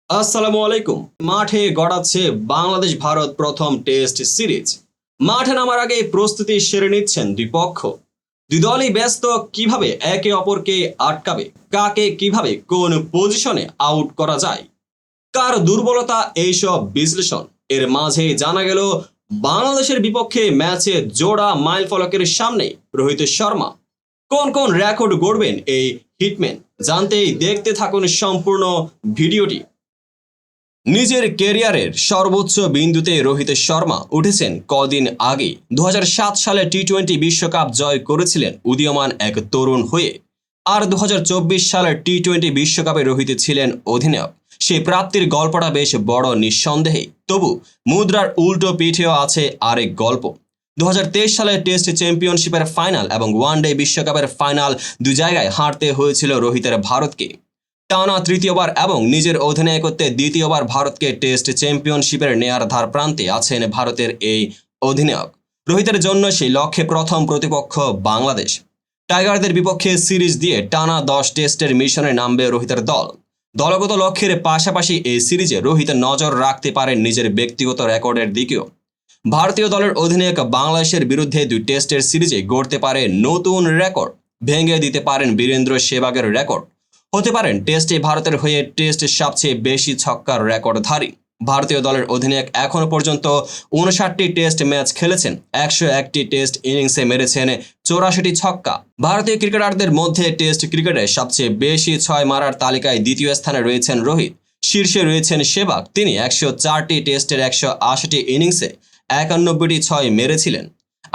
আসসালামু আলাইকুম। মাঠে গড়াচ্ছে বাংলাদেশ ভারত প্রথম টেস্ট সিরিজ। মাঠে নামার আগে প্রস্তুতি সেরে নিচ্ছেন দুই পক্ষ। দুই দলই ব্যস্ত কিভাবে একে অপরকে আটকাবে, কাকে কিভাবে কোন পজিশনে আউট করা যায়, কার দুর্বলতা, এইসব বিশ্লেষণ। এর মাঝে জানা গেল বাংলাদেশের বিপক্ষে ম্যাচে জোড়া মাইল ফলকের সামনে রোহিত শর্মা কোন কোন রেকর্ড গড়বেন এই হিটম্যান। জানতেই দেখতে থাকুন সম্পূর্ণ ভিডিওটি। নিজের ক্যারিয়ারের সর্বোচ্চ বিন্দুতে রোহিত শর্মা উঠেছেন কদিন আগে। 2007 সালে টি-20 বিশ্বকাপ জয় করেছিলেন উদীয়মান এক তরুণ হয়ে। আর 2024 সালের টি-20 বিশ্বকাপে রোহিত ছিলেন অধিনায়ক। সেই প্রাপ্তির গল্পটা বেশ বড় নিঃসন্দেহে, তবু মুদ্রার উল্টো পিঠেও আছে আরেক গল্প। 2023 সালে টেস্ট চ্যাম্পিয়নশিপের ফাইনাল এবং ওয়ানডে বিশ্বকাপের ফাইনাল দুই জায়গায় হারতে হয়েছিল রোহিতের ভারতকে। টানা তৃতীয়বার এবং নিজের অধিনায়কত্বে দ্বিতীয়বার ভারতকে টেস্ট চ্যাম্পিয়নশিপের নেয়ার ধার প্রান্তে আছেন ভারতের এই অধিনায়ক। রোহিতের জন্য সেই লক্ষ্যে প্রথম প্রতিপক্ষ বাংলাদেশ। টাইগারদের বিপক্ষে সিরিজ দিয়ে টানা 10 টেস্টের মিশনে নামবে রোহিতের দল। দলগত লক্ষ্যের পাশাপাশি এই সিরিজে রোহিত নজর রাখতে পারেন নিজের ব্যক্তিগত রেকর্ডের দিকেও। ভারতীয় দলের অধিনায়ক বাংলাদেশের বিরুদ্ধে 2 টেস্টের সিরিজে গড়তে পারে নতুন রেকর্ড, ভেঙে দিতে পারেন বীরেন্দ্র সেহবাগের রেকর্ড, হতে পারেন টেস্টে ভারতের হয়ে টেস্ট সবচেয়ে বেশি ছক্কার রেকর্ডধারী। ভারতীয় দলের অধিনায়ক এখনো পর্যন্ত 59টি টেস্ট ম্যাচ খেলেছেন, 101টি টেস্ট ইনিংসে মেরেছেন 84টি ছক্কা। ভারতীয় ক্রিকেটারদের মধ্যে টেস্ট ক্রিকেটে সবচেয়ে বেশি 6 মারার তালিকায় দ্বিতীয় স্থানে রয়েছেন রোহিত। শীর্ষে রয়েছেন সেহবাগ, তিনি 104টি টেস্টের 180টি ইনিংসে 91টি 6 মেরেছিলেন।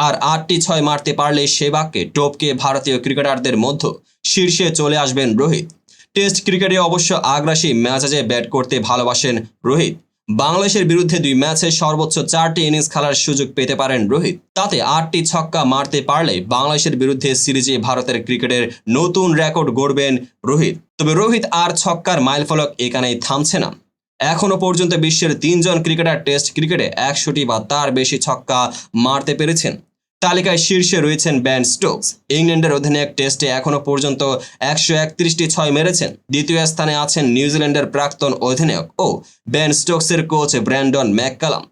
আর 8টি 6 মারতে পারলে সেহবাগকে টপকে ভারতীয় ক্রিকেটারদের মধ্যে শীর্ষে চলে আসবেন রোহিত। টেস্ট ক্রিকেটে অবশ্য আগ্রাসী মেজাজে ব্যাট করতে ভালোবাসেন রোহিত। বাংলাদেশের বিরুদ্ধে 2 ম্যাচে সর্বোচ্চ 4টি ইনিংস খেলার সুযোগ পেতে পারেন রোহিত। তাতে 8টি ছক্কা মারতে পারলে বাংলাদেশের বিরুদ্ধে সিরিজে ভারতের ক্রিকেটের নতুন রেকর্ড গড়বেন রোহিত। তবে রোহিত আর ছক্কার মাইলফলক এখানেই থামছে না। এখনো পর্যন্ত বিশ্বের 3 জন ক্রিকেটার টেস্ট ক্রিকেটে 100টি বা তার বেশি ছক্কা মারতে পেরেছেন। তালিকায় শীর্ষে রয়েছেন বেন স্টোকস। ইংল্যান্ডের অধিনায়ক টেস্টে এখনো পর্যন্ত 131টি 6 মেরেছেন। দ্বিতীয় স্থানে আছেন নিউজিল্যান্ডের প্রাক্তন অধিনায়ক ও বেন স্টোকসের কোচ ব্র্যান্ডন ম্যাককালাম।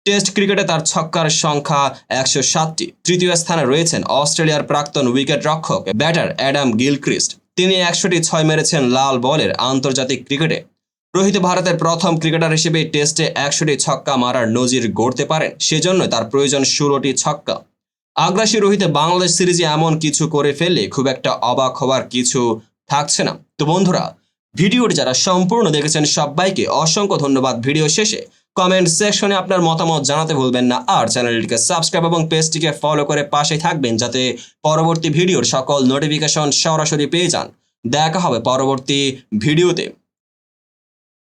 টেস্ট ক্রিকেটে তার ছক্কার সংখ্যা 107টি। তৃতীয় স্থানে রয়েছেন অস্ট্রেলিয়ার প্রাক্তন উইকেট রক্ষক ব্যাটার অ্যাডাম গিলক্রিস্ট। তিনি 100টি 6 মেরেছেন লাল বলের আন্তর্জাতিক ক্রিকেটে। রোহিত ভারতের প্রথম ক্রিকেটার হিসেবে টেস্টে 100টি ছক্কা মারার নজির গড়তে পারেন, সেজন্য তার প্রয়োজন 16টি ছক্কা। আগ্রাসী রোহিত বাংলাদেশ সিরিজে এমন কিছু করে ফেললে খুব একটা অবাক হওয়ার কিছু থাকছে না। তো বন্ধুরা, ভিডিওটি যারা সম্পূর্ণ দেখেছেন সবাইকে অসংখ্য ধন্যবাদ। ভিডিও শেষে কমেন্ট সেকশনে আপনার মতামত জানাতে ভুলবেন না। আর চ্যানেলটিকে সাবস্ক্রাইব এবং পেজটিকে ফলো করে পাশে থাকবেন, যাতে পরবর্তী ভিডিওর সকল নোটিফিকেশন সরাসরি পেয়ে যান। দেখা হবে পরবর্তী ভিডিওতে।